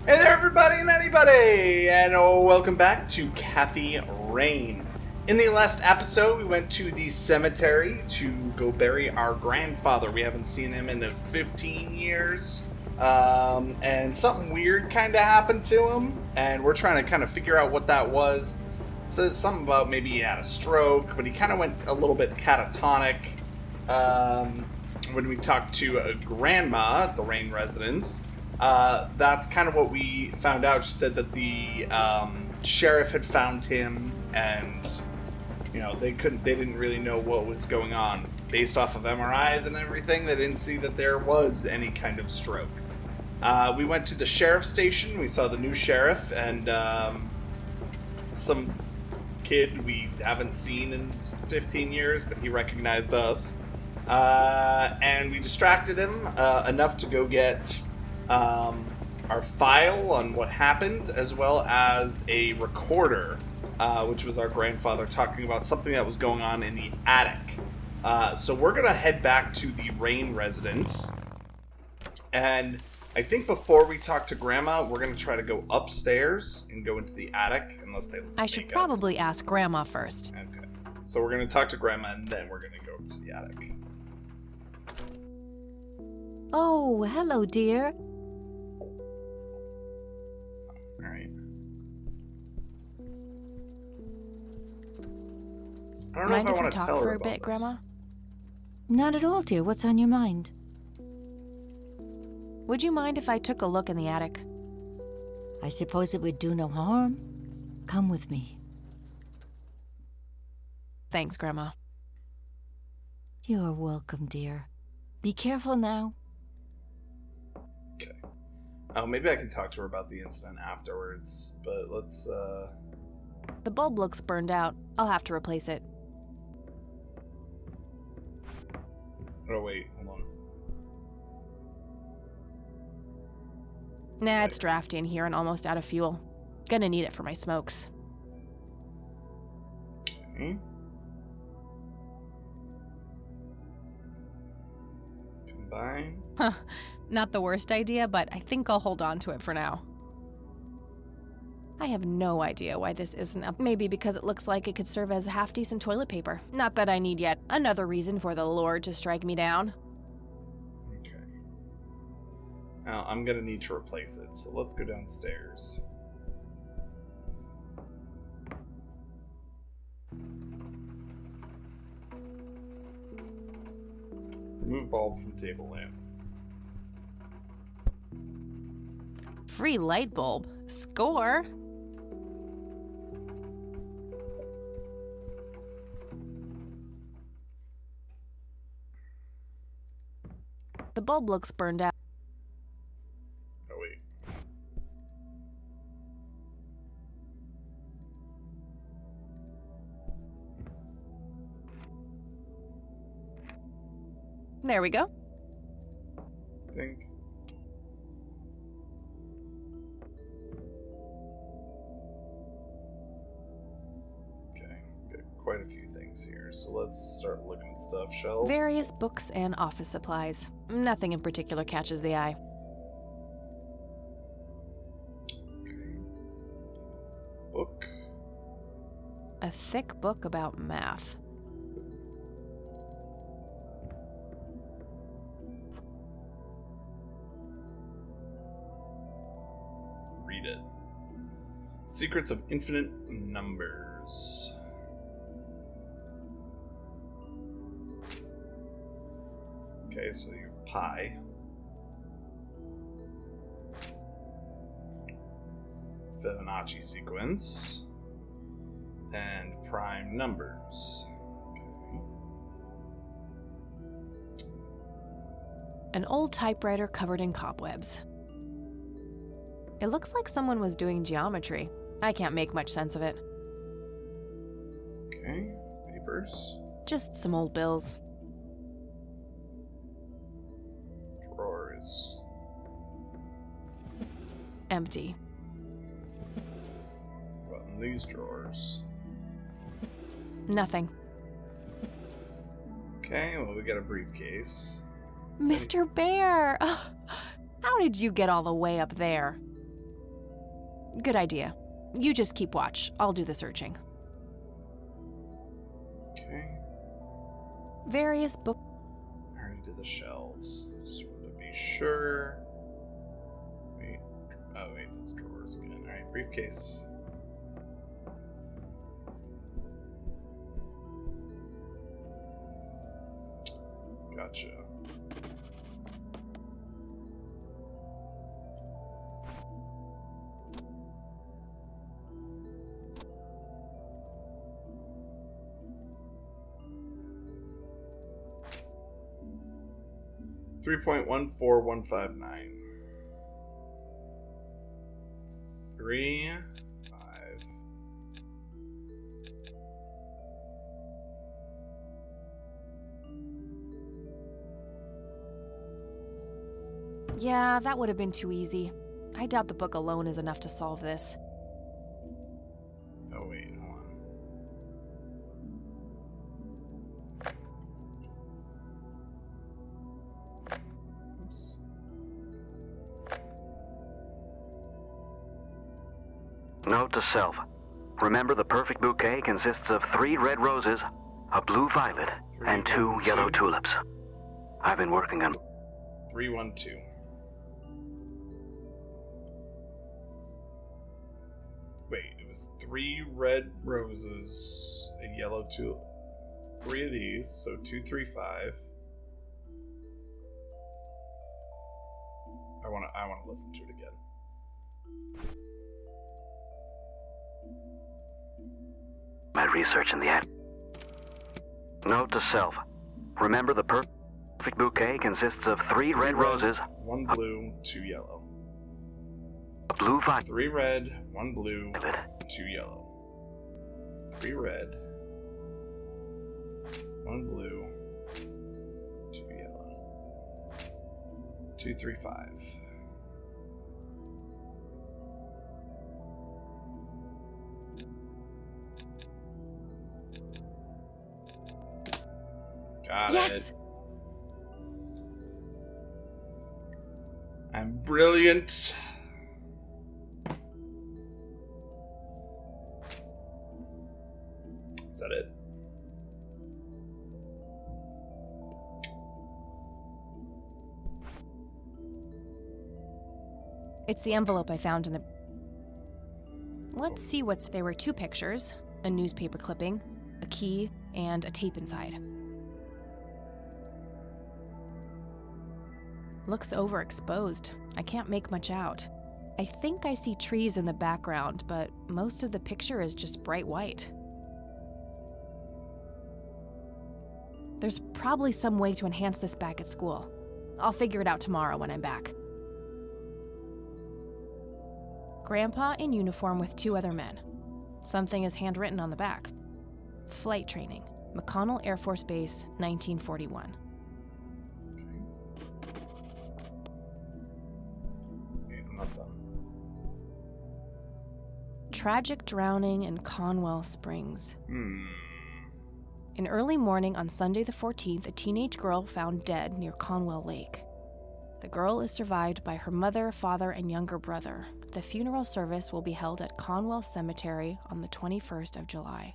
Hey there, everybody and anybody, and welcome back to Kathy Rain. In the last episode, we went to the cemetery to go bury our grandfather. We haven't seen him in 15 years, and something weird kind of happened to him, and we're trying to kind of figure out what that was. It says something about maybe he had a stroke, but he kind of went a little bit catatonic. When we talked to Grandma at the Rain residence, that's kind of what we found out. She said that the sheriff had found him, and they didn't really know what was going on based off of MRIs and everything. They didn't see that there was any kind of stroke. We went to the sheriff's station. We saw the new sheriff and some kid we haven't seen in 15 years, but he recognized us. And we distracted him enough to go get our file on what happened, as well as a recorder, which was our grandfather talking about something that was going on in the attic. So we're going to head back to the Rain residence. And I think before we talk to Grandma, we're going to try to go upstairs and go into the attic, unless they I should probably ask Grandma first. Okay. So we're going to talk to Grandma, and then we're going to go to the attic. Oh, hello, dear. Alright. I don't know Mind if I if we want to talk tell for her a about bit, this. Grandma? Not at all, dear. What's on your mind? Would you mind if I took a look in the attic? I suppose it would do no harm. Come with me. Thanks, Grandma. You're welcome, dear. Be careful now. Okay. Oh, maybe I can talk to her about the incident afterwards, but let's, The bulb looks burned out. I'll have to replace it. Oh, wait, hold on. Nah, it's drafty in here and almost out of fuel. Gonna need it for my smokes. Okay. Combine. Huh. Not the worst idea, but I think I'll hold on to it for now. I have no idea why this isn't up. Maybe because it looks like it could serve as half-decent toilet paper. Not that I need yet another reason for the Lord to strike me down. Okay. Now, I'm gonna need to replace it, so let's go downstairs. Remove bulb from table lamp. Free light bulb. Score! The bulb looks burned out. Oh, wait. There we go. I think. Okay, got quite a few things here, so let's start looking at stuff. Shelves. Various books and office supplies. Nothing in particular catches the eye. Okay. Book. A thick book about math. Read it. Secrets of Infinite Numbers. Okay, so you have pi. Fibonacci sequence. And prime numbers. Okay. An old typewriter covered in cobwebs. It looks like someone was doing geometry. I can't make much sense of it. Okay, papers. Just some old bills. Drawers. Empty. What in these drawers? Nothing. Okay, well, we got a briefcase. Mr. Bear! How did you get all the way up there? Good idea. You just keep watch. I'll do the searching. Okay. Various book... I already did the shells. Just wanted to be sure. Wait. Oh, wait, that's drawers again. Alright, briefcase. Gotcha. $3.14159. 3, 5. Yeah, that would have been too easy. I doubt the book alone is enough to solve this. Oh, wait, hold on. Oops. Note to self. Remember, the perfect bouquet consists of 3 red roses, a blue violet, and 2 yellow tulips. I've been working on... 312. Wait, it was 3 red roses, a yellow tulip. 3 of these, so 235. I wanna listen to it again. my research in the ad. Note to self. Remember, the perfect bouquet consists of 3 red roses, 1 blue, 2 yellow. a blue violet, 3 red, 1 blue, 2 yellow. 3 red, 1 blue, 2 yellow. 235. Got Yes! it. I'm brilliant. Is that it? It's the envelope I found in the... Let's see what's... There were 2 pictures, a newspaper clipping, a key, and a tape inside. Looks overexposed. I can't make much out. I think I see trees in the background, but most of the picture is just bright white. There's probably some way to enhance this back at school. I'll figure it out tomorrow when I'm back. Grandpa in uniform with 2 other men. Something is handwritten on the back. Flight training, McConnell Air Force Base, 1941. Okay, I'm not done. Tragic drowning in Conwell Springs. Hmm. In early morning on Sunday the 14th, a teenage girl found dead near Conwell Lake. The girl is survived by her mother, father, and younger brother. The funeral service will be held at Conwell Cemetery on the 21st of July.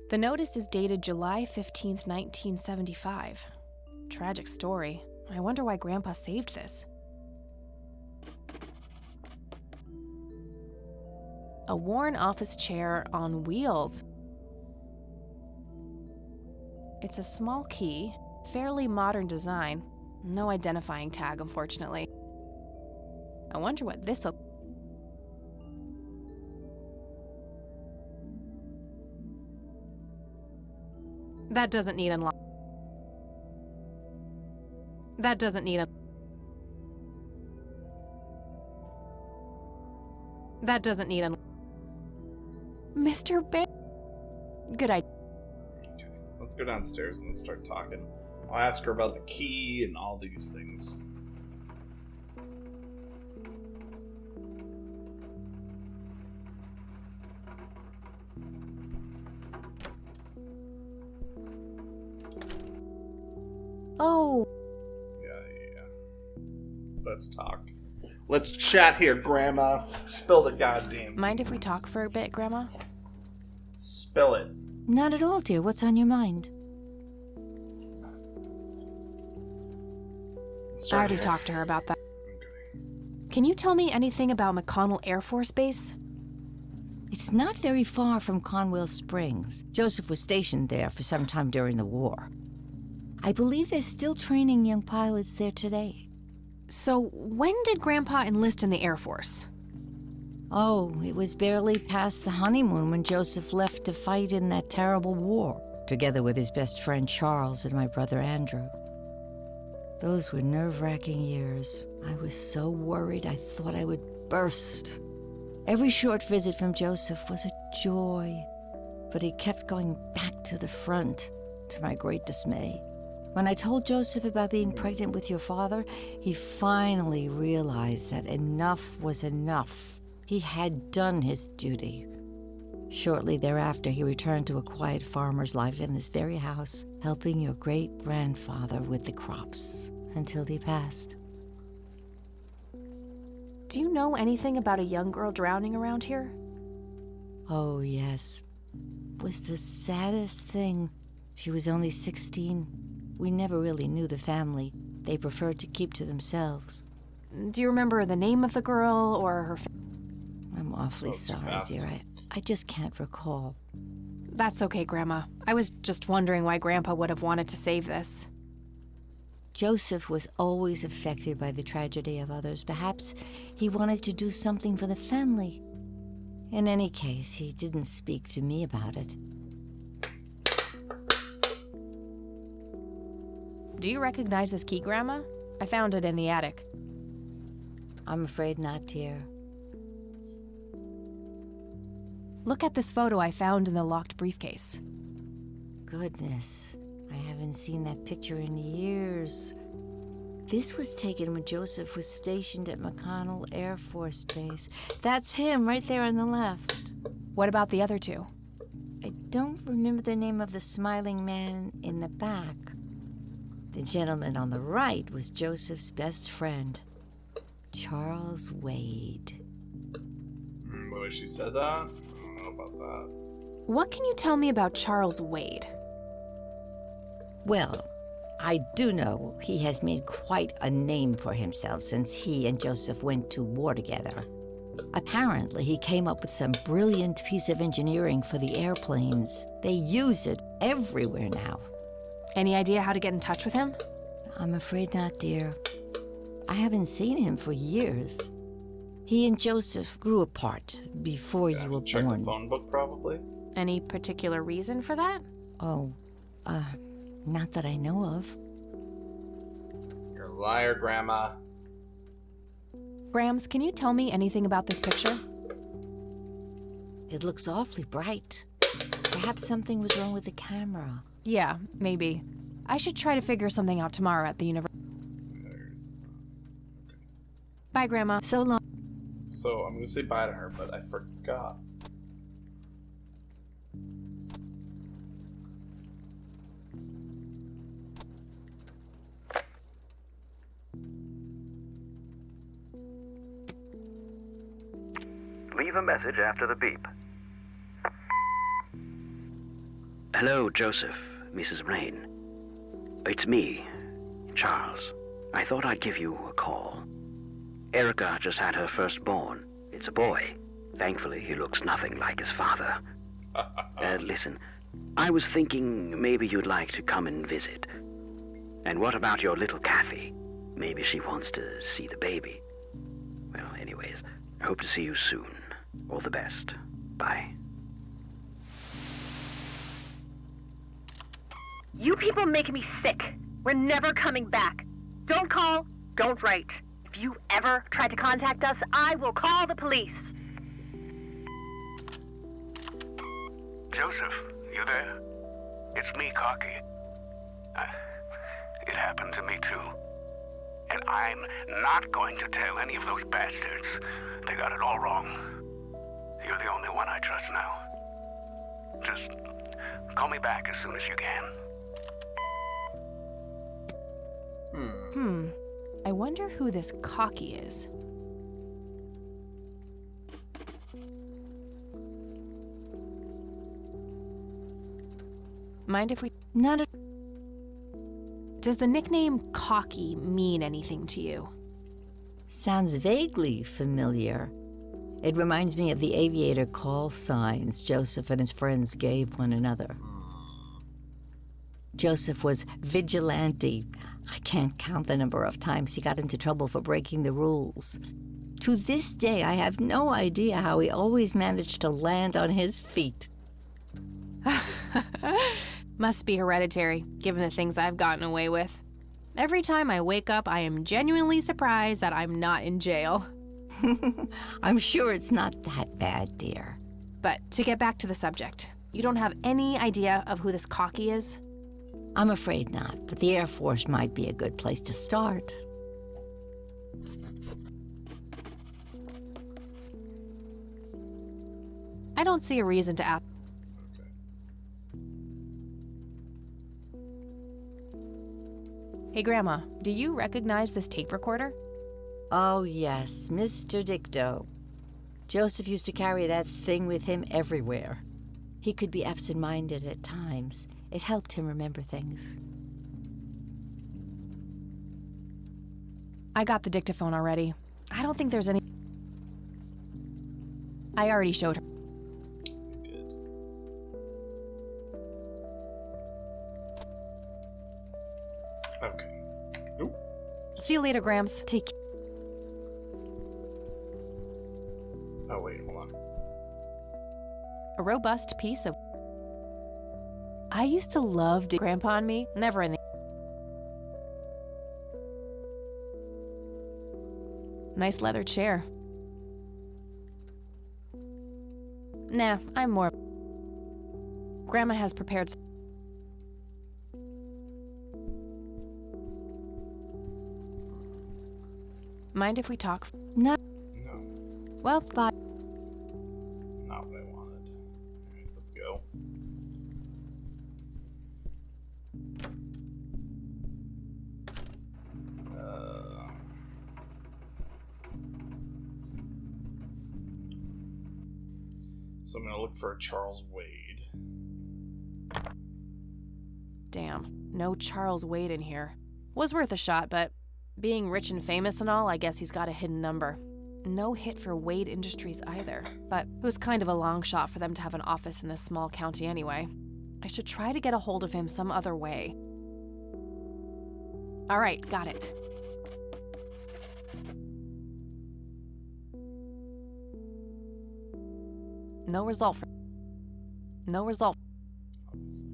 The notice is dated July 15th, 1975. Tragic story. I wonder why Grandpa saved this. A worn office chair on wheels. It's a small key, fairly modern design. No identifying tag, unfortunately. I wonder what this'll... That doesn't need unlock. That doesn't need a... That doesn't need a... Mr. Bear... Good idea. Okay, let's go downstairs and start talking. I'll ask her about the key and all these things. Oh, Yeah. Let's talk. Let's chat here, Grandma. Spill the goddamn. Mind if we talk for a bit, Grandma? Spill it. Not at all, dear. What's on your mind? I already talked to her about that. Can you tell me anything about McConnell Air Force Base? It's not very far from Conwell Springs. Joseph was stationed there for some time during the war. I believe they're still training young pilots there today. So, when did Grandpa enlist in the Air Force? Oh, it was barely past the honeymoon when Joseph left to fight in that terrible war, together with his best friend Charles and my brother Andrew. Those were nerve-wracking years. I was so worried I thought I would burst. Every short visit from Joseph was a joy, but he kept going back to the front, to my great dismay. When I told Joseph about being pregnant with your father, he finally realized that enough was enough. He had done his duty. Shortly thereafter, he returned to a quiet farmer's life in this very house, helping your great-grandfather with the crops until he passed. Do you know anything about a young girl drowning around here? Oh, yes. It was the saddest thing. She was only 16. We never really knew the family. They preferred to keep to themselves. Do you remember the name of the girl or her I'm awfully sorry, dear. I just can't recall. That's okay, Grandma. I was just wondering why Grandpa would have wanted to save this. Joseph was always affected by the tragedy of others. Perhaps he wanted to do something for the family. In any case, he didn't speak to me about it. Do you recognize this key, Grandma? I found it in the attic. I'm afraid not, dear. Look at this photo I found in the locked briefcase. Goodness, I haven't seen that picture in years. This was taken when Joseph was stationed at McConnell Air Force Base. That's him, right there on the left. What about the other two? I don't remember the name of the smiling man in the back. The gentleman on the right was Joseph's best friend, Charles Wade. Well, she said that? I don't know about that. What can you tell me about Charles Wade? Well, I do know he has made quite a name for himself since he and Joseph went to war together. Apparently, he came up with some brilliant piece of engineering for the airplanes. They use it everywhere now. Any idea how to get in touch with him? I'm afraid not, dear. I haven't seen him for years. He and Joseph grew apart before you were check born. the phone book, probably. Any particular reason for that? Oh, not that I know of. You're a liar, Grandma. Grams, can you tell me anything about this picture? It looks awfully bright. Perhaps something was wrong with the camera. Yeah, maybe. I should try to figure something out tomorrow at the university. Bye, Grandma. So long. So I'm gonna say bye to her, but I forgot. Leave a message after the beep. Hello, Joseph, Mrs. Rain. It's me, Charles. I thought I'd give you a call. Erica just had her firstborn. It's a boy. Thankfully, he looks nothing like his father. Listen, I was thinking maybe you'd like to come and visit. And what about your little Kathy? Maybe she wants to see the baby. Well, anyways, I hope to see you soon. All the best. Bye. You people make me sick. We're never coming back. Don't call, don't write. If you ever try to contact us, I will call the police. Joseph, you there? It's me, Cocky. It happened to me too. And I'm not going to tell any of those bastards. They got it all wrong. You're the only one I trust now. Just call me back as soon as you can. I wonder who this Cocky is. Mind if we... Not a... Does the nickname Cocky mean anything to you? Sounds vaguely familiar. It reminds me of the aviator call signs Joseph and his friends gave one another. Joseph was vigilante. I can't count the number of times he got into trouble for breaking the rules. To this day, I have no idea how he always managed to land on his feet. Must be hereditary, given the things I've gotten away with. Every time I wake up, I am genuinely surprised that I'm not in jail. I'm sure it's not that bad, dear. But to get back to the subject, you don't have any idea of who this Cocky is? I'm afraid not, but the Air Force might be a good place to start. I don't see a reason to ask. Hey, Grandma, do you recognize this tape recorder? Oh, yes, Mr. Dicto. Joseph used to carry that thing with him everywhere. He could be absent-minded at times. It helped him remember things. I got the dictaphone already. I don't think there's any... I already showed her. Okay. Nope. See you later, Grams. Take Oh, wait, hold on. A robust piece of... I used to love Grandpa and me. Never in the... Nice leather chair. Nah, I'm more... Grandma has prepared... Mind if we talk? No. No, Well, bye. not what I wanted. Alright, let's go. So I'm gonna look for a Charles Wade. Damn, no Charles Wade in here. Was worth a shot, but being rich and famous and all, I guess he's got a hidden number. No hit for Wade Industries either, but it was kind of a long shot for them to have an office in this small county anyway. I should try to get a hold of him some other way. All right, got it. No result. Obviously.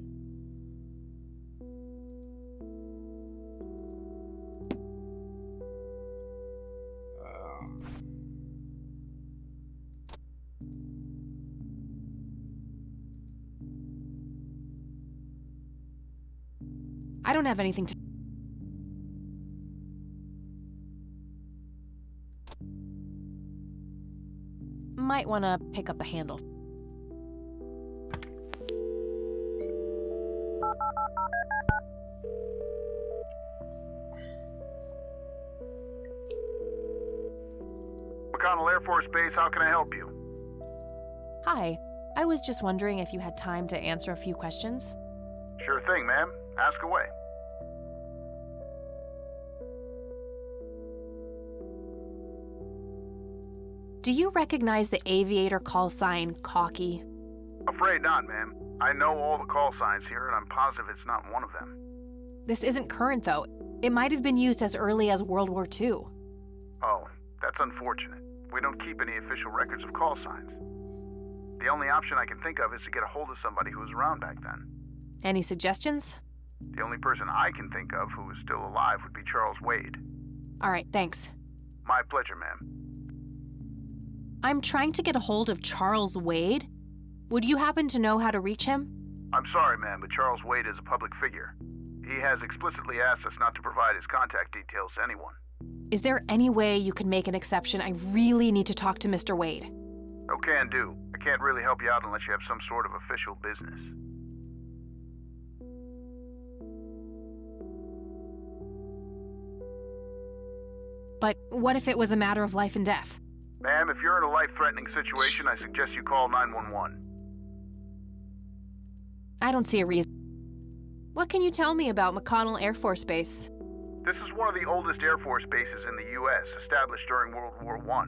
I don't have anything to... Might want to pick up the handle. McConnell Air Force Base, how can I help you? Hi, I was just wondering if you had time to answer a few questions. Sure thing, ma'am. Ask away. Do you recognize the aviator call sign Cocky? Afraid not, ma'am. I know all the call signs here, and I'm positive it's not one of them. This isn't current, though. It might have been used as early as World War II. Oh, that's unfortunate. We don't keep any official records of call signs. The only option I can think of is to get a hold of somebody who was around back then. Any suggestions? The only person I can think of who is still alive would be Charles Wade. All right, thanks. My pleasure, ma'am. I'm trying to get a hold of Charles Wade. Would you happen to know how to reach him? I'm sorry, ma'am, but Charles Wade is a public figure. He has explicitly asked us not to provide his contact details to anyone. Is there any way you could make an exception? I really need to talk to Mr. Wade. No can do. I can't really help you out unless you have some sort of official business. But what if it was a matter of life and death? Ma'am, if you're in a life-threatening situation, I suggest you call 911. I don't see a reason. What can you tell me about McConnell Air Force Base? This is one of the oldest Air Force bases in the U.S., established during World War I.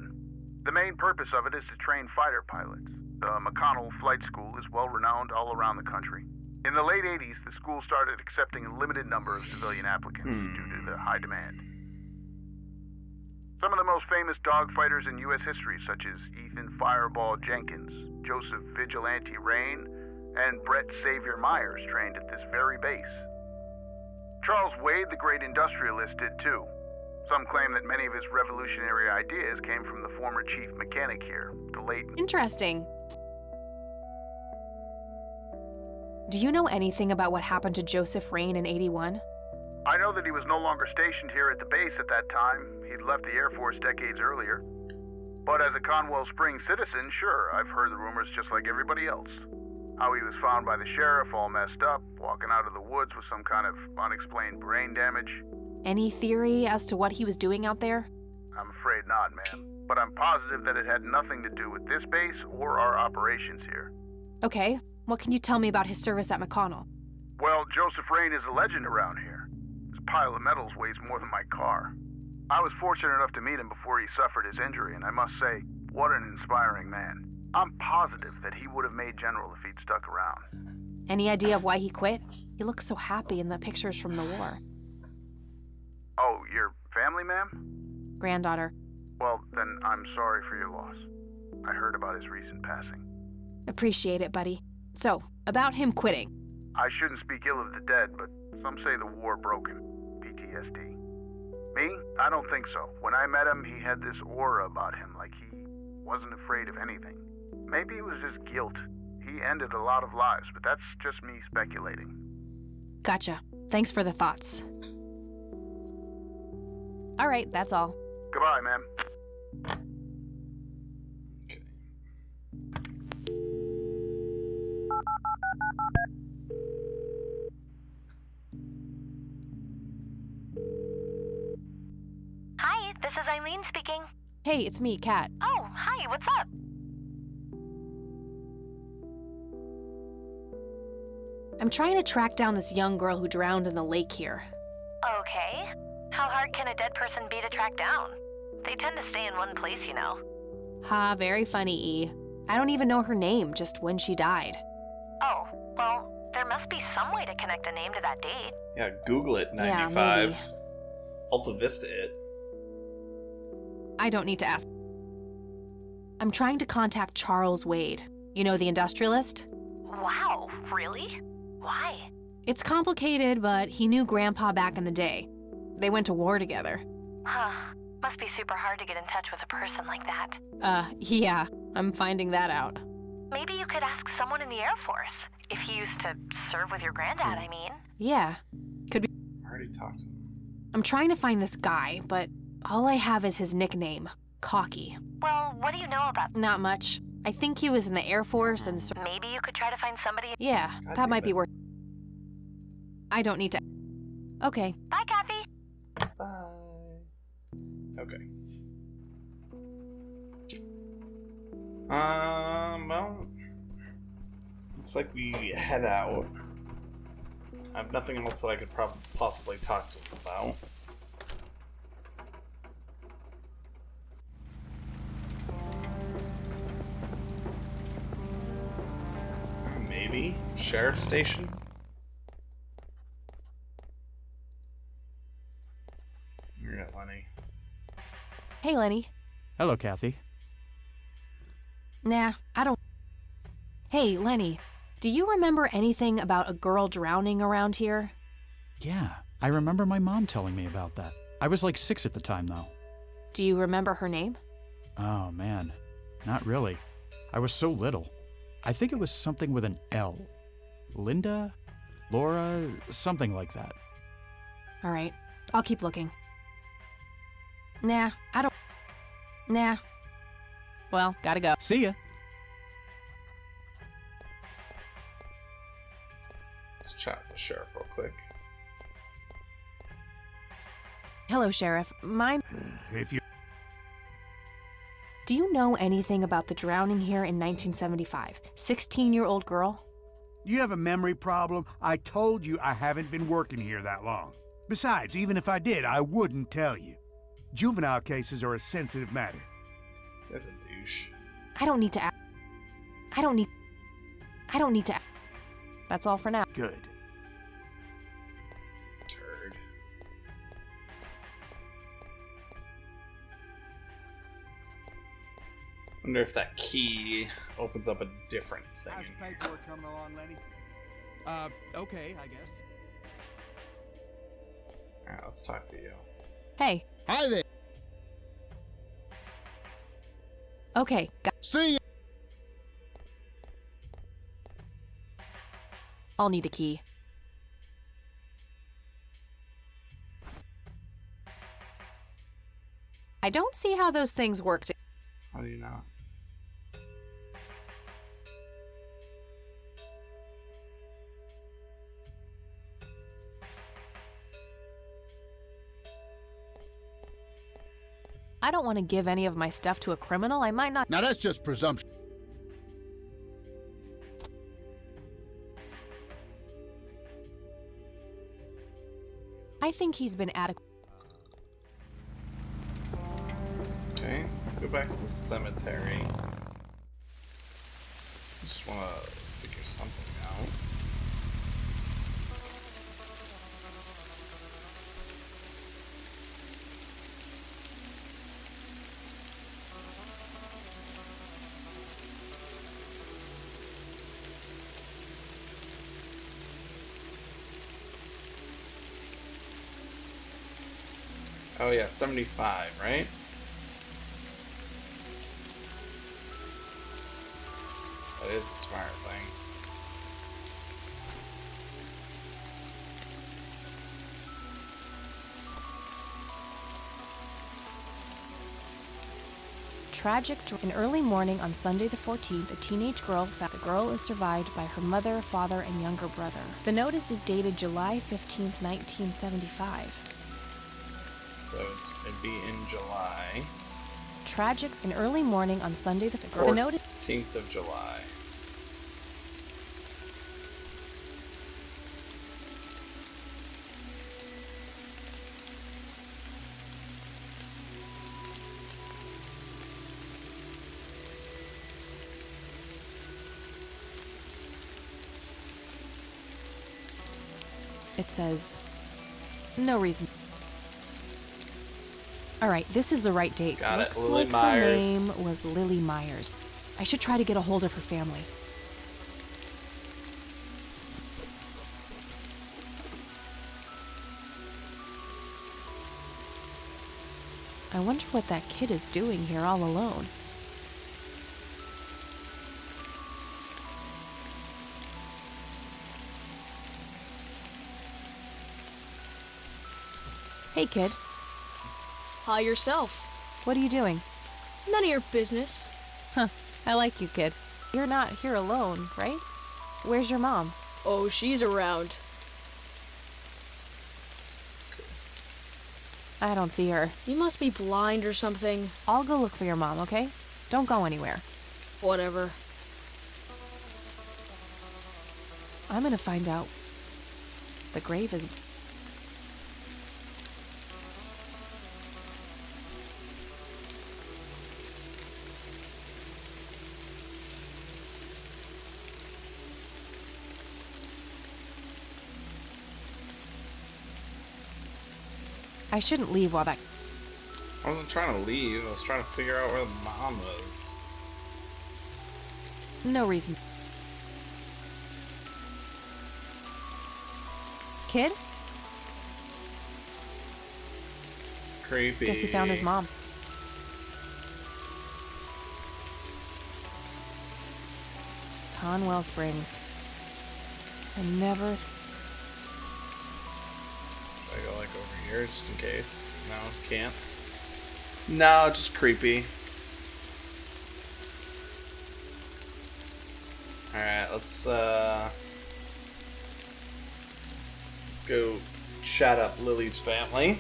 The main purpose of it is to train fighter pilots. The McConnell Flight School is well-renowned all around the country. In the late 80s, the school started accepting a limited number of civilian applicants due to the high demand. Some of the most famous dogfighters in U.S. history, such as Ethan Fireball Jenkins, Joseph Vigilante Rain, and Brett Savior Myers, trained at this very base. Charles Wade, the great industrialist, did too. Some claim that many of his revolutionary ideas came from the former chief mechanic here, the late... Interesting. Do you know anything about what happened to Joseph Rain in 81? I know that he was no longer stationed here at the base at that time. He'd left the Air Force decades earlier. But as a Conwell Springs citizen, sure, I've heard the rumors just like everybody else. How he was found by the sheriff all messed up, walking out of the woods with some kind of unexplained brain damage. Any theory as to what he was doing out there? I'm afraid not, ma'am. But I'm positive that it had nothing to do with this base or our operations here. Okay, what can you tell me about his service at McConnell? Well, Joseph Rain is a legend around here. His pile of medals weighs more than my car. I was fortunate enough to meet him before he suffered his injury, and I must say, what an inspiring man. I'm positive that he would have made general if he'd stuck around. Any idea of why he quit? He looks so happy in the pictures from the war. Oh, your family, ma'am? Granddaughter. Well, then I'm sorry for your loss. I heard about his recent passing. Appreciate it, buddy. So, about him quitting. I shouldn't speak ill of the dead, but some say the war broke him. PTSD. Me? I don't think so. When I met him, he had this aura about him, like he wasn't afraid of anything. Maybe it was just guilt. He ended a lot of lives, but that's just me speculating. Gotcha. Thanks for the thoughts. All right, that's all. Goodbye, ma'am. Hi, this is Eileen speaking. Hey, it's me, Kat. Oh, hi, what's up? I'm trying to track down this young girl who drowned in the lake here. Okay. How hard can a dead person be to track down? They tend to stay in one place, you know. Ha, very funny, E. I don't even know her name, just when she died. Oh, well, there must be some way to connect a name to that date. Yeah, Google it, 95. Yeah, maybe. Alta Vista it. I don't need to ask. I'm trying to contact Charles Wade. You know, the industrialist? Wow, really? Why? It's complicated, but he knew Grandpa back in the day. They went to war together. Huh. Must be super hard to get in touch with a person like that. Yeah, I'm finding that out. Maybe you could ask someone in the Air Force. If he used to serve with your granddad, I mean. Yeah, could be. I already talked to him. I'm trying to find this guy, but all I have is his nickname, Cocky. Well, what do you know about... Not much. I think he was in the Air Force and... Maybe you could try to find somebody... Yeah, that might be worth... I don't need to... Okay. Bye, Kathy. Bye. Okay. Well, looks like we head out. I have nothing else that I could possibly talk to him about. Maybe sheriff's station. You're at Lenny. Hey, Lenny. Hello, Kathy. Nah, I don't... Hey, Lenny. Do you remember anything about a girl drowning around here? Yeah, I remember my mom telling me about that. I was like 6 at the time, though. Do you remember her name? Oh, man. Not really. I was so little. I think it was something with an L. Linda? Laura? Something like that. All right, I'll keep looking. Nah, I don't... Nah. Well, gotta go. See ya. Let's chat with the sheriff real quick. Hello, Sheriff. If you... Do you know anything about the drowning here in 1975? 16-year-old girl? You have a memory problem? I told you I haven't been working here that long. Besides, even if I did, I wouldn't tell you. Juvenile cases are a sensitive matter. This guy's a douche. I don't need to ask. I don't need to. That's all for now. Good. Turd. Wonder if that key opens up a different thing. How's the paperwork coming along, Lenny? Okay, I guess. Alright, let's talk to you. Hey. Hi there. Okay. See ya. I'll need a key. I don't see how those things work. How do you know? I don't want to give any of my stuff to a criminal. I might not. Now that's just presumption. I think he's been adequate. Okay, let's go back to the cemetery. Just want to figure something out. Oh yeah, 75, right? That is a smart thing. Tragic. In early morning on Sunday the 14th, a teenage girl found the girl is survived by her mother, father, and younger brother. The notice is dated July 15th, 1975. So it'd be in July. Tragic. In early morning on Sunday the girl. The notice. 14th of July. It says, no reason. All right, this is the right date. Got it. Looks Lily like Myers. her name was Lily Myers. I should try to get a hold of her family. I wonder what that kid is doing here all alone. Hey, kid. Hi yourself. What are you doing? None of your business. Huh. I like you, kid. You're not here alone, right? Where's your mom? Oh, she's around. I don't see her. You must be blind or something. I'll go look for your mom, okay? Don't go anywhere. Whatever. I'm gonna find out. The grave is... I shouldn't leave while that... I wasn't trying to leave. I was trying to figure out where the mom was. No reason. Kid? Creepy. Guess he found his mom. Conwell Springs. I never... Should I go like over here just in case? No, can't. No, just creepy. Alright, let's go chat up Lily's family.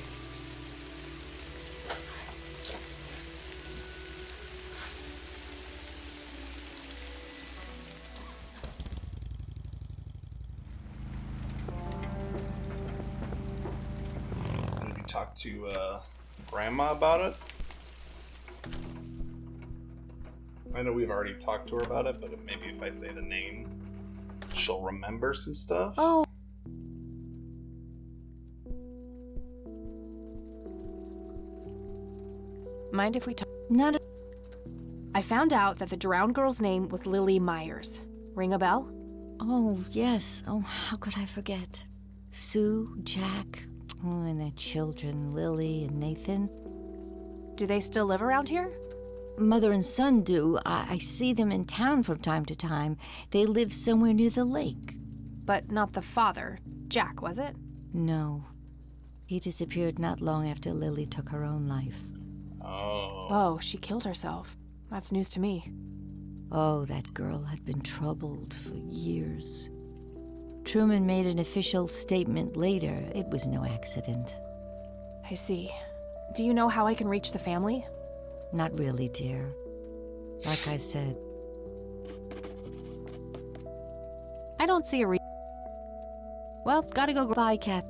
talk to Grandma about it. I know we've already talked to her about it, but maybe if I say the name, she'll remember some stuff. Oh. Mind if we talk? Not a- I found out that the drowned girl's name was Lily Myers. Ring a bell? Oh, yes. Oh, how could I forget? Sue, Jack, and their children, Lily and Nathan. Do they still live around here? Mother and son do. I see them in town from time to time. They live somewhere near the lake. But not the father. Jack, was it? No. He disappeared not long after Lily took her own life. Oh. Oh, she killed herself. That's news to me. Oh, that girl had been troubled for years. Truman made an official statement later. It was no accident. I see. Do you know how I can reach the family? Not really, dear. Like I said. I don't see a Well, gotta go. Bye, Cat.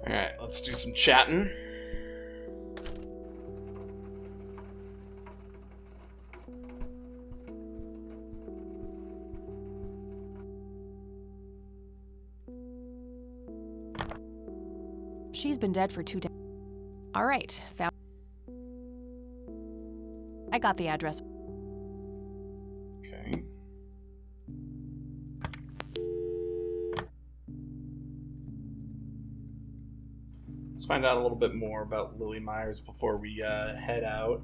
Alright, let's do some chatting. She's been dead for 2 days. All right, found. I got the address. Okay. Let's find out a little bit more about Lily Myers before we head out.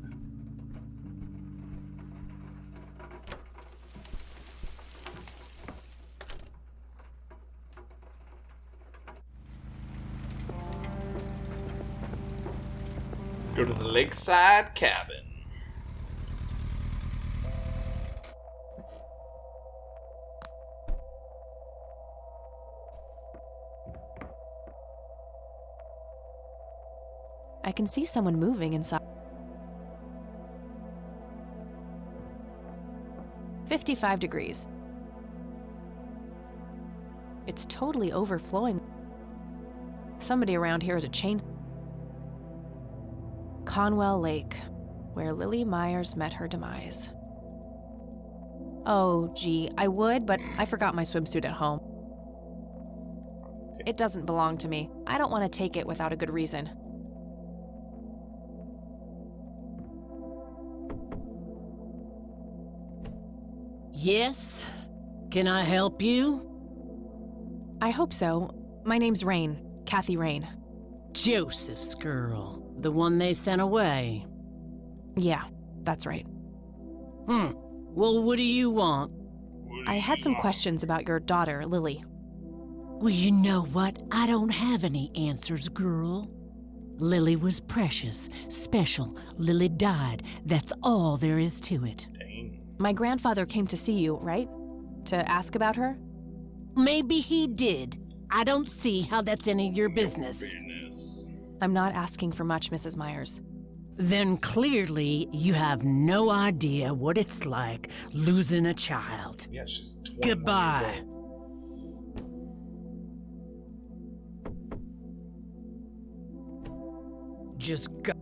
Go to the lakeside cabin. I can see someone moving inside. 55 degrees. It's totally overflowing. Somebody around here is a chain. Conwell Lake, where Lily Myers met her demise. Oh, gee, I would, but I forgot my swimsuit at home. It doesn't belong to me. I don't want to take it without a good reason. Yes? Can I help you? I hope so. My name's Rain, Kathy Rain. Joseph's girl. The one they sent away. Yeah, that's right. Well, what do you want? I had some questions about your daughter, Lily. Well, you know what? I don't have any answers, girl. Lily was precious, special. Lily died. That's all there is to it. Dang. My grandfather came to see you, right? To ask about her? Maybe he did. I don't see how that's any of your business. I'm not asking for much, Mrs. Myers. Then clearly you have no idea what it's like losing a child. Yeah, she's 21 Goodbye. years old. Just go.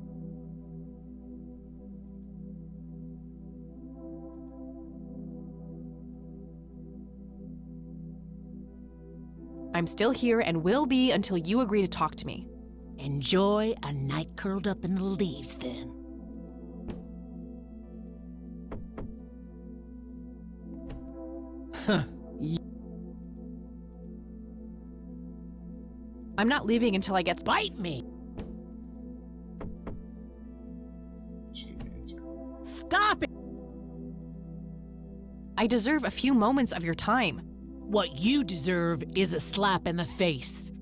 I'm still here and will be until you agree to talk to me. Enjoy a night curled up in the leaves, then. Huh. I'm not leaving until I get... Bite me! She can answer. Stop it! I deserve a few moments of your time. What you deserve is a slap in the face.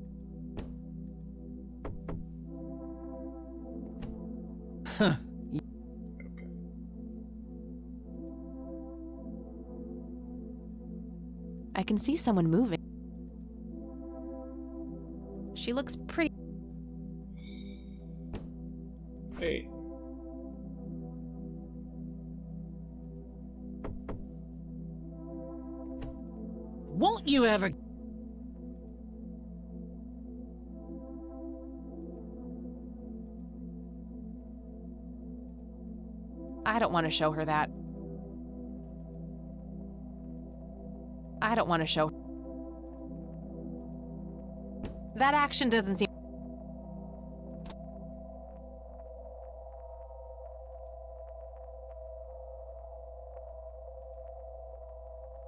Huh. Okay. I can see someone moving. She looks pretty... Wait. Won't you ever... I don't want to show her that. I don't want to show. That action doesn't seem.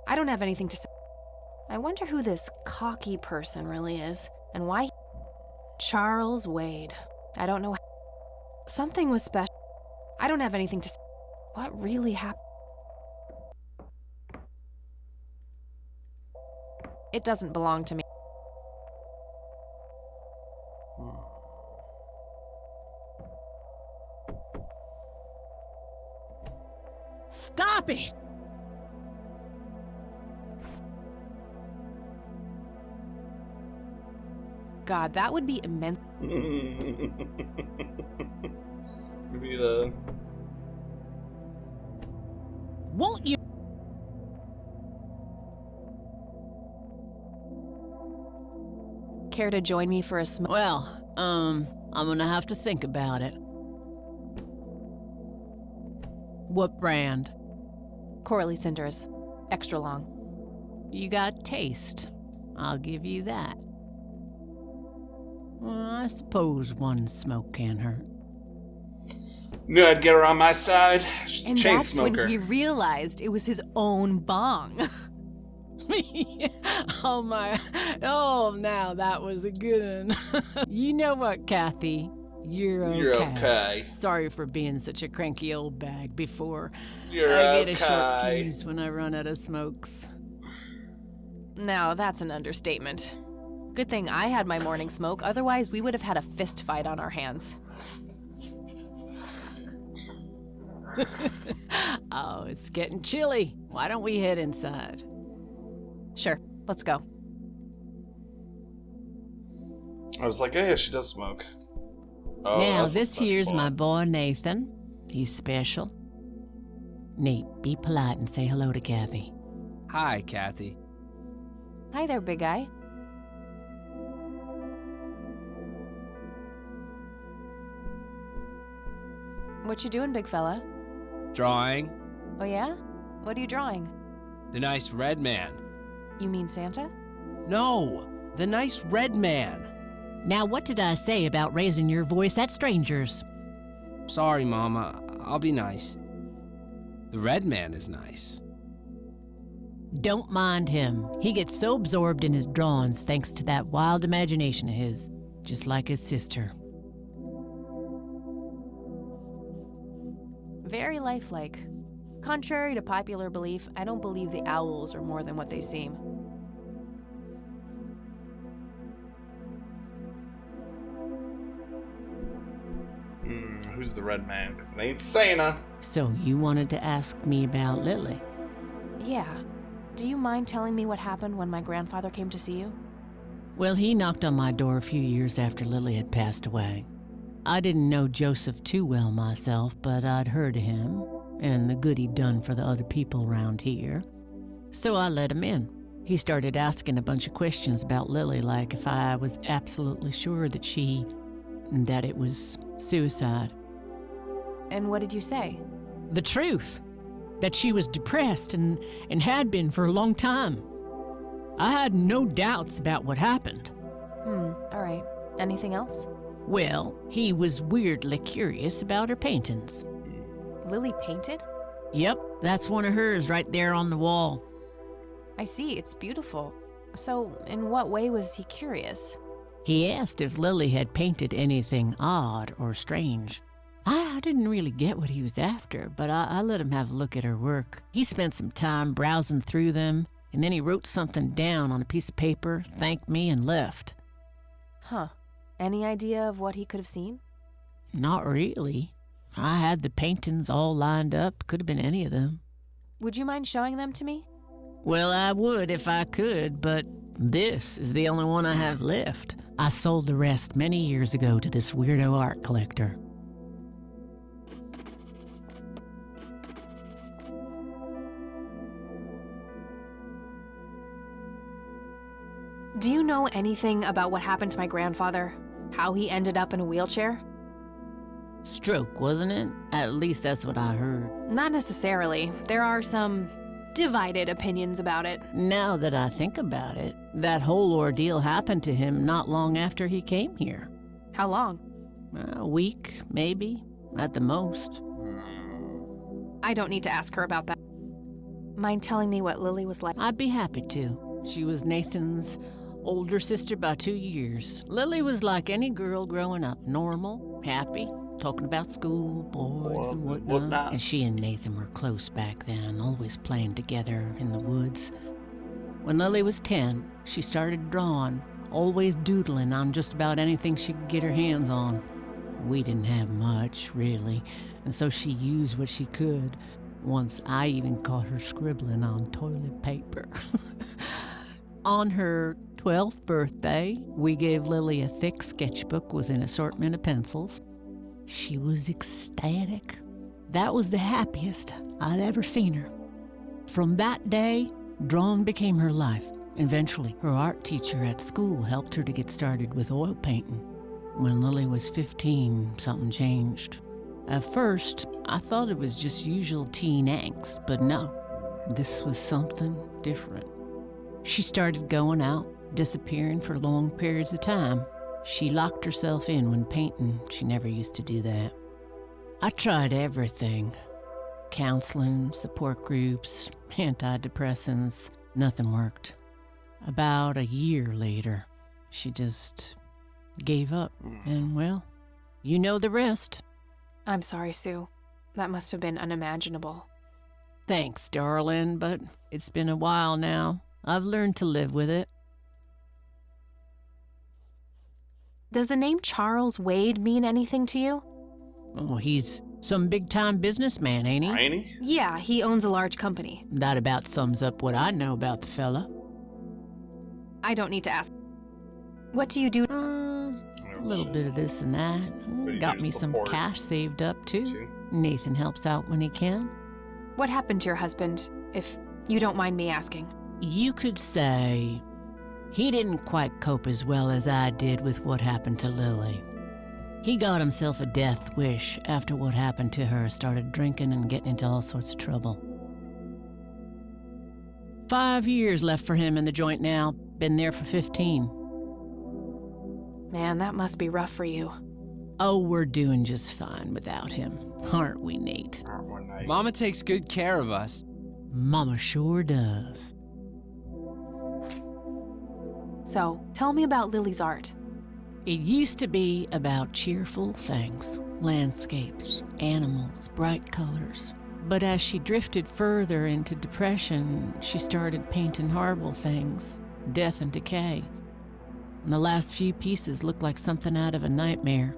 I don't have anything to say. I wonder who this cocky person really is, and why. Charles Wade. I don't know. Something was special. I don't have anything to say. What really happened? It doesn't belong to me. Stop it! God, that would be immense. Maybe the. Won't you? Care to join me for a smoke? Well, I'm gonna have to think about it. What brand? Corley Cinders. Extra long. You got taste. I'll give you that. Well, I suppose one smoke can't hurt. Knew I'd get her on my side. She's a And chain that's smoker. when he realized it was his own bong. Oh my. Oh, now that was a good one. You know what, Kathy? You're okay. You're okay. Sorry for being such a cranky old bag before. You're I okay. get a short fuse when I run out of smokes. Now, that's an understatement. Good thing I had my morning smoke, otherwise we would have had a fist fight on our hands. Oh, it's getting chilly. Why don't we head inside? Sure, let's go. I was like, oh yeah, she does smoke. Oh, Now, that's a this special here's boy. my boy Nathan. He's special. Nate, be polite and say hello to Kathy. Hi, Kathy. Hi there, big guy. What you doing, big fella? Drawing Oh yeah? What are you drawing? the nice red man. You mean Santa? No, the nice red man. Now, what did I say about raising your voice at strangers? Sorry, Mama. I'll be nice. The red man is nice. Don't mind him. He gets so absorbed in his drawings thanks to that wild imagination of his, just like his sister. Very lifelike. Contrary to popular belief, I don't believe the owls are more than what they seem. Who's the red man? Because it ain't Santa. So you wanted to ask me about Lily? Yeah. Do you mind telling me what happened when my grandfather came to see you? Well, he knocked on my door a few years after Lily had passed away. I didn't know Joseph too well myself, but I'd heard of him and the good he'd done for the other people around here. So I let him in. He started asking a bunch of questions about Lily, like if I was absolutely sure that it was suicide. And what did you say? The truth. That she was depressed and had been for a long time. I had no doubts about what happened. All right. Anything else? Well, he was weirdly curious about her paintings. Lily painted? Yep, that's one of hers right there on the wall. I see, it's beautiful. So, in what way was he curious? He asked if Lily had painted anything odd or strange. I didn't really get what he was after, but I let him have a look at her work. He spent some time browsing through them, and then he wrote something down on a piece of paper, thanked me, and left. Huh. Any idea of what he could have seen? Not really. I had the paintings all lined up. Could have been any of them. Would you mind showing them to me? Well, I would if I could, but this is the only one I have left. I sold the rest many years ago to this weirdo art collector. Do you know anything about what happened to my grandfather? How he ended up in a wheelchair? stroke, wasn't it? At least that's what I heard. Not necessarily. There are some divided opinions about it. Now that I think about it, that whole ordeal happened to him not long after he came here. How long? A week, maybe, at the most. I don't need to ask her about that. Mind telling me what Lily was like? I'd be happy to. She was Nathan's older sister by 2 years. Lily was like any girl growing up, normal, happy, talking about school, boys, and whatnot. And she and Nathan were close back then, always playing together in the woods. When Lily was 10, she started drawing, always doodling on just about anything she could get her hands on. We didn't have much, really, and so she used what she could. Once I even caught her scribbling on toilet paper. On her 12th birthday, we gave Lily a thick sketchbook with an assortment of pencils. She was ecstatic. That was the happiest I'd ever seen her. From that day, drawing became her life. Eventually, her art teacher at school helped her to get started with oil painting. When Lily was 15, something changed. At first, I thought it was just usual teen angst, but no, this was something different. She started going out, disappearing for long periods of time. She locked herself in when painting. She never used to do that. I tried everything. Counseling, support groups, antidepressants. Nothing worked. About a year later, she just gave up. And, well, you know the rest. I'm sorry, Sue. That must have been unimaginable. Thanks, darling, but it's been a while now. I've learned to live with it. Does the name Charles Wade mean anything to you? Oh, he's some big-time businessman, ain't he? Ain't he? Yeah, he owns a large company. That about sums up what I know about the fella. I don't need to ask. What do you do? A little bit of this and that. Got me some cash saved up, too. Nathan helps out when he can. What happened to your husband, if you don't mind me asking? You could say he didn't quite cope as well as I did with what happened to Lily. He got himself a death wish after what happened to her, started drinking and getting into all sorts of trouble. 5 years left for him in the joint now. Been there for 15. Man, that must be rough for you. Oh, we're doing just fine without him, aren't we, Nate? Mama takes good care of us. Mama sure does. So, tell me about Lily's art. It used to be about cheerful things, landscapes, animals, bright colors. But as she drifted further into depression, she started painting horrible things, death and decay. And the last few pieces look like something out of a nightmare.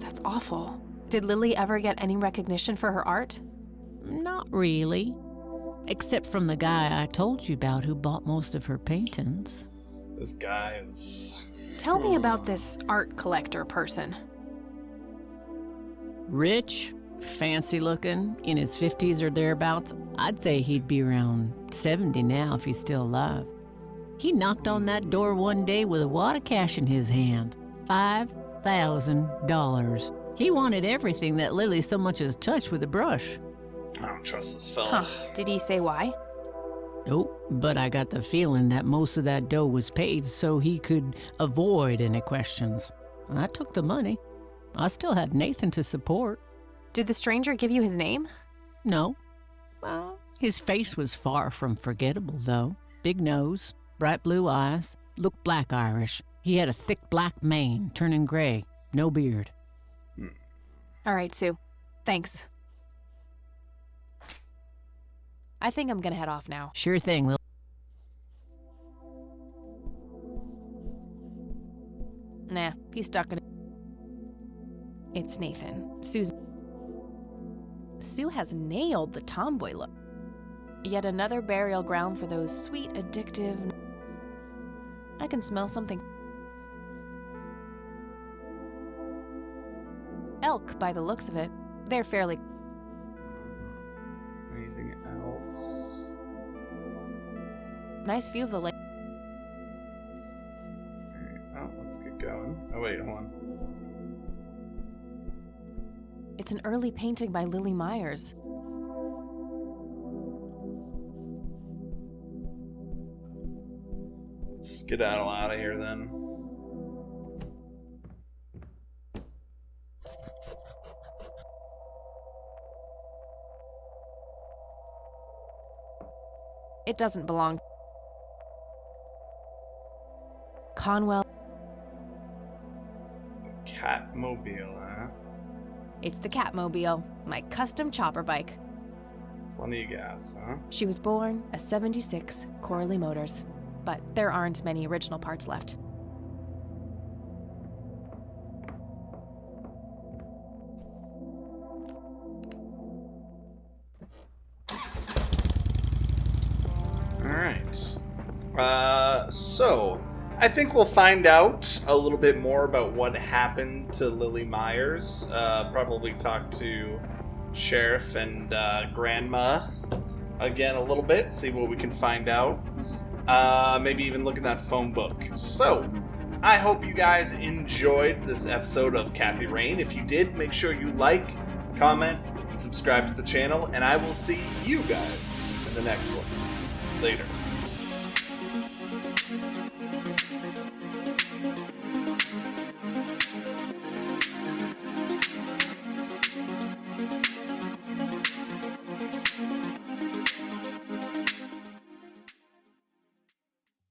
That's awful. Did Lily ever get any recognition for her art? Not really. Except from the guy I told you about who bought most of her paintings. This guy is... Tell me about this art collector person. Rich, fancy looking, in his 50s or thereabouts. I'd say he'd be around 70 now if he's still alive. He knocked on that door one day with a wad of cash in his hand. $5,000. He wanted everything that Lily so much as touched with a brush. I don't trust this fella. Huh. Did he say why? Nope, but I got the feeling that most of that dough was paid so he could avoid any questions. I took the money. I still had Nathan to support. Did the stranger give you his name? No. Well, his face was far from forgettable, though. Big nose, bright blue eyes, looked black Irish. He had a thick black mane, turning gray, no beard. All right, Sue. Thanks. I think I'm gonna head off now. Sure thing, Lil. Nah, he's stuck in it. It's Nathan. Sue has nailed the tomboy look. Yet another burial ground for those sweet, addictive... I can smell something. Elk, by the looks of it. They're fairly... Anything else? Nice view of the lake. Alright, well, let's get going. Oh, wait, hold on. It's an early painting by Lily Myers. Let's skedaddle out of here then. It doesn't belong. Conwell. Catmobile, huh? It's the Catmobile, my custom chopper bike. Plenty of gas, huh? She was born a 76 Corley Motors, but there aren't many original parts left. Alright. So, I think we'll find out a little bit more about what happened to Lily Myers. Probably talk to Sheriff and Grandma again a little bit, see what we can find out. Maybe even look at that phone book. So, I hope you guys enjoyed this episode of Kathy Rain. If you did, make sure you like, comment, and subscribe to the channel, and I will see you guys in the next one. Later.